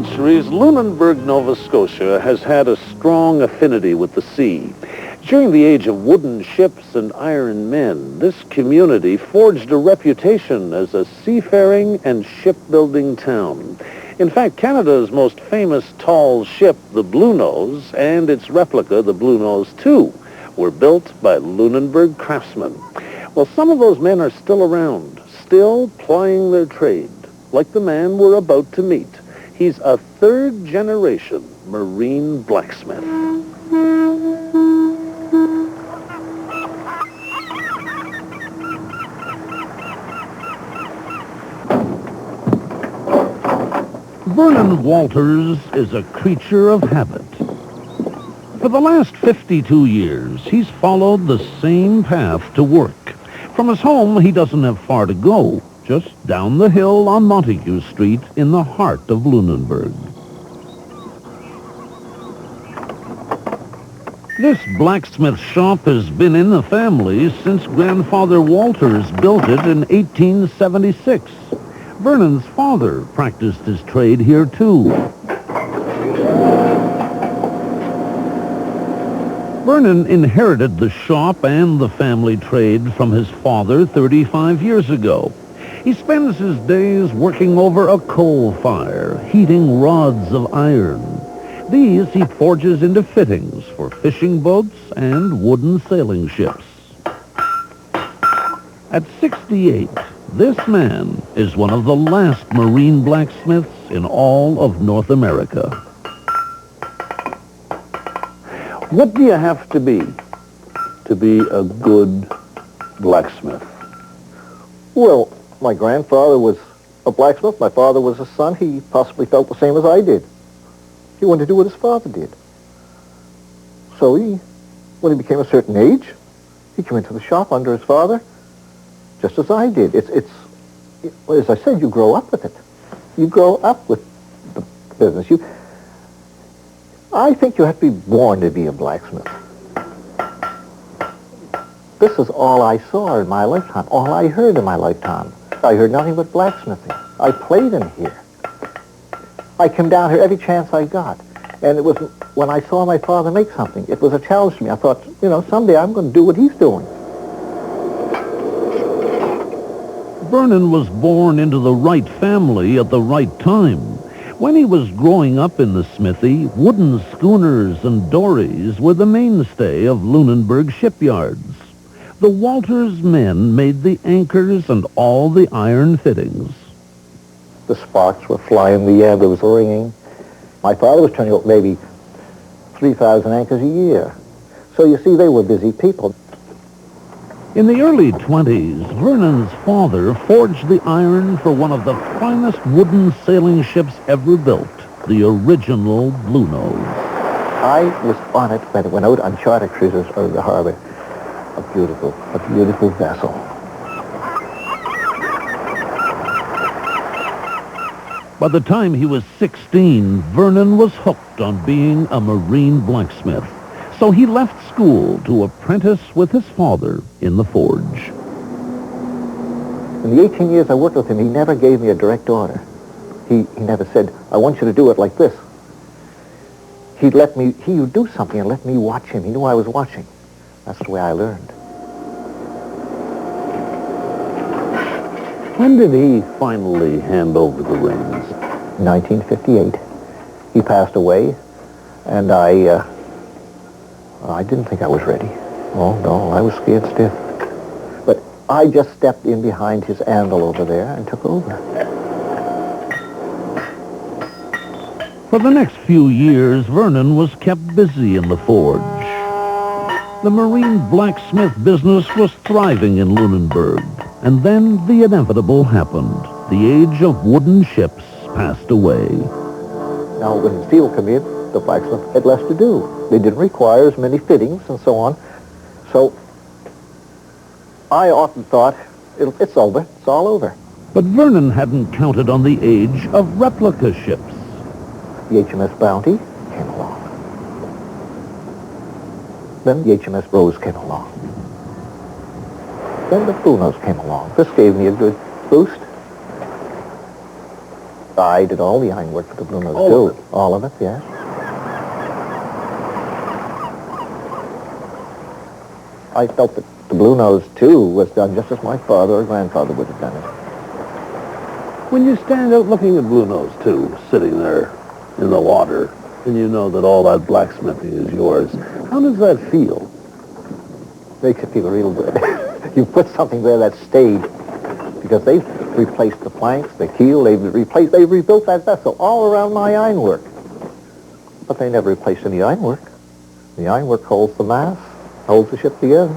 centuries, Lunenburg, Nova Scotia has had a strong affinity with the sea. During the age of wooden ships and iron men, this community forged a reputation as a seafaring and shipbuilding town. In fact, Canada's most famous tall ship, the Bluenose, and its replica, the Bluenose II, were built by Lunenburg craftsmen. Well, some of those men are still around, still plying their trade, like the man we're about to meet. He's a third-generation marine blacksmith. Vernon Walters is a creature of habit. For the last 52 years, he's followed the same path to work. From his home, he doesn't have far to go, just down the hill on Montague Street in the heart of Lunenburg. This blacksmith shop has been in the family since Grandfather Walters built it in 1876. Vernon's father practiced his trade here, too. Vernon inherited the shop and the family trade from his father 35 years ago. He spends his days working over a coal fire, heating rods of iron. These he forges into fittings for fishing boats and wooden sailing ships. At 68, this man is one of the last marine blacksmiths in all of North America. What do you have to be a good blacksmith? Well, my grandfather was a blacksmith. My father was a son. He possibly felt the same as I did. He wanted to do what his father did. So when he became a certain age, he came into the shop under his father, just as I did. As I said, you grow up with it. You grow up with the business. I think you have to be born to be a blacksmith. This is all I saw in my lifetime, all I heard in my lifetime. I heard nothing but blacksmithing. I played in here. I came down here every chance I got. And it was when I saw my father make something, it was a challenge to me. I thought, someday I'm going to do what he's doing. Vernon was born into the right family at the right time. When he was growing up in the smithy, wooden schooners and dories were the mainstay of Lunenburg shipyards. The Walters men made the anchors and all the iron fittings. The sparks were flying, the air was ringing. My father was turning out maybe 3,000 anchors a year. So you see, they were busy people. In the early 20s, Vernon's father forged the iron for one of the finest wooden sailing ships ever built, the original Bluenose. I was on it when it went out on charter cruises over the harbor. A beautiful vessel. By the time he was 16, Vernon was hooked on being a marine blacksmith. So he left school to apprentice with his father in the forge. In the 18 years I worked with him, he never gave me a direct order. He never said, I want you to do it like this. He would do something and let me watch him. He knew I was watching. That's the way I learned. When did he finally hand over the reins? 1958. He passed away, and I didn't think I was ready. Oh, no, I was scared stiff. But I just stepped in behind his anvil over there and took over. For the next few years, Vernon was kept busy in the forge. The marine blacksmith business was thriving in Lunenburg, and then the inevitable happened. The age of wooden ships passed away. Now, when steel came in, the blacksmith had less to do. They didn't require as many fittings and so on. So I often thought, it's over, it's all over. But Vernon hadn't counted on the age of replica ships. The HMS Bounty came along. Then the HMS Rose came along. Then the Bluenose came along. This gave me a good boost. I did all the ironwork for the Blue Nose, All too. of it? All of it, yeah. I felt that the Blue Nose, too, was done just as my father or grandfather would have done it. When you stand out looking at Blue Nose, too, sitting there in the water, and you know that all that blacksmithing is yours, how does that feel? Makes you feel real good. You put something there that stayed, because they've replaced the planks, the keel, they've rebuilt that vessel all around my ironwork. But they never replaced any ironwork. The ironwork holds the mast, holds the ship together.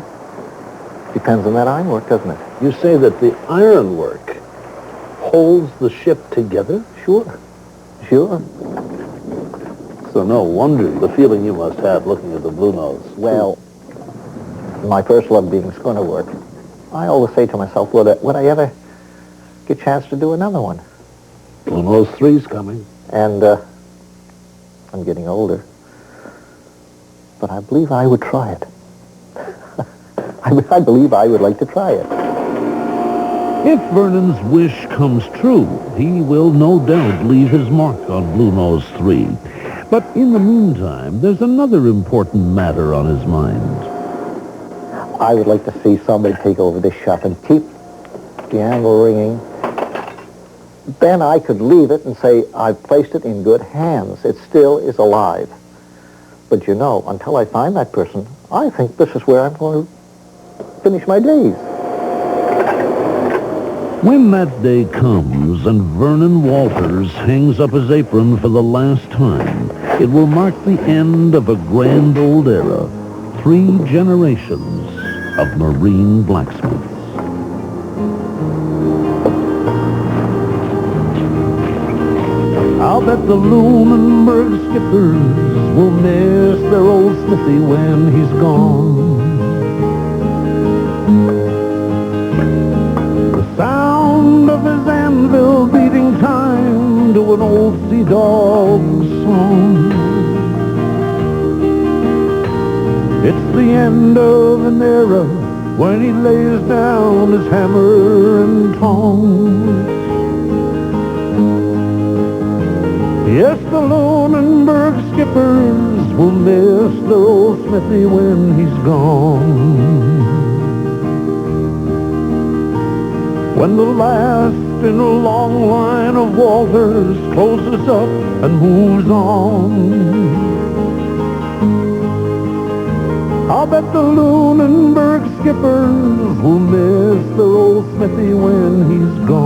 Depends on that ironwork, doesn't it? You say that the ironwork holds the ship together? Sure. Sure. So no wonder the feeling you must have looking at the Blue Nose. Well, my first love being schooner work, I always say to myself, would I ever get a chance to do another one? Blue Nose 3's coming. And I'm getting older. But I believe I would try it. I believe I would like to try it. If Vernon's wish comes true, he will no doubt leave his mark on Blue Nose 3. But in the meantime, there's another important matter on his mind. I would like to see somebody take over this shop and keep the angle ringing. Then I could leave it and say, I've placed it in good hands. It still is alive. But you know, until I find that person, I think this is where I'm going to finish my days. When that day comes and Vernon Walters hangs up his apron for the last time, it will mark the end of a grand old era. 3 generations of marine blacksmiths. I'll bet the Lunenburg skippers will miss their old smithy when he's gone. The sound of his anvil beating time to an old sea dog's song. It's the end of an era when he lays down his hammer and tongs. Yes, the Lunenburg skippers will miss their old smithy when he's gone. When the last in a long line of Walters closes up and moves on, I'll bet the Lunenburg skippers will miss their old smithy when he's gone.